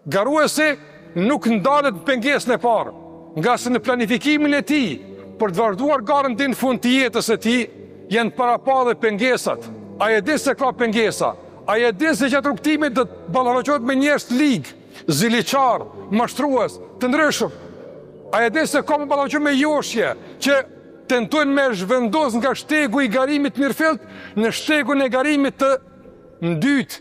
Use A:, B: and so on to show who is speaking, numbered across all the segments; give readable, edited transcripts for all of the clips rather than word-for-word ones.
A: Garuesi nuk ndalet në pengesën e parë, nga se në planifikimin e tij për të vazhduar garën deri në fund të jetës së tij janë parapa dhe pengesat. Ai e di se ka pengesa. Ai e di se gjatë rrugtimit do të ballafaqohet me njerëz të ligë, ziliqar, mashtrues, të ndryshëm. Ai e di se ka më ballafaqohet me joshje që tentojnë me zhvendos nga shtegu i garimit mirëfillt në shtegun e garimit të ndyt.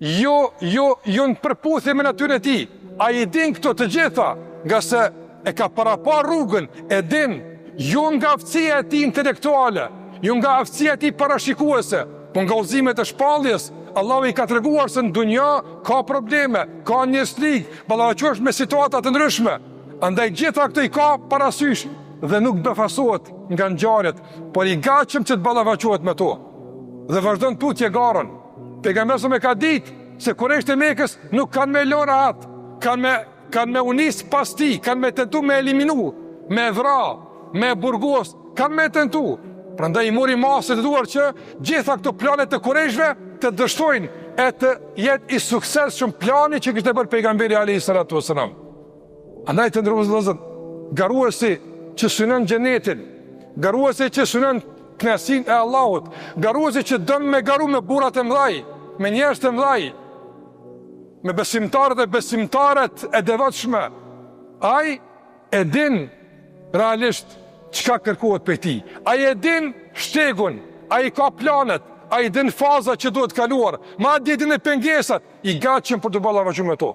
A: Jo në përputhje me natyrën e tij. Ai din këto të gjitha, nga se e ka parapa rrugën, e din, jo nga aftësia e tij intelektuale, jo nga aftësia e tij parashikuese, po nga udhëzimet e shpalljes. Allahu i ka treguar se në dunja ka probleme, ka njerëzlik, ballafaqohesh me situata të ndryshme. Andaj gjitha këto i ka parasysh dhe nuk befasohet nga ngjarjet, por i gatshëm që të ballafaqohet me to. Dhe vazhdon tutje garën. Pejgamberi më ka ditë se kurreshtë e Mekës nuk kanë me lënë atë, kanë me unis pas tij, kanë me tentu me eliminu, me vra, me burgos, kanë me tentu. Prandaj i mori masë të duar që gjitha këto planet të kurreshëve të dështojnë e të jetë i suksesshëm plani që kishte bërë pejgamberi alayhi salatu wasalam. Andaj të ndërrozë vëllezër, garuesi që synon xhenetin, garuesi që synon kënaqësinë e Allahut, garuesi që don me garu me burrat e mëdhaj, me njerëz të mëdhaj, me besimtarët e besimtaret e devotshme. Ai e din realisht çka kërkohet prej tij. Ai e din shtegun, ai ka planet, ai din fazat që duhet kaluar, madje din e pengesat, i gatshëm për të ballafaquar me to.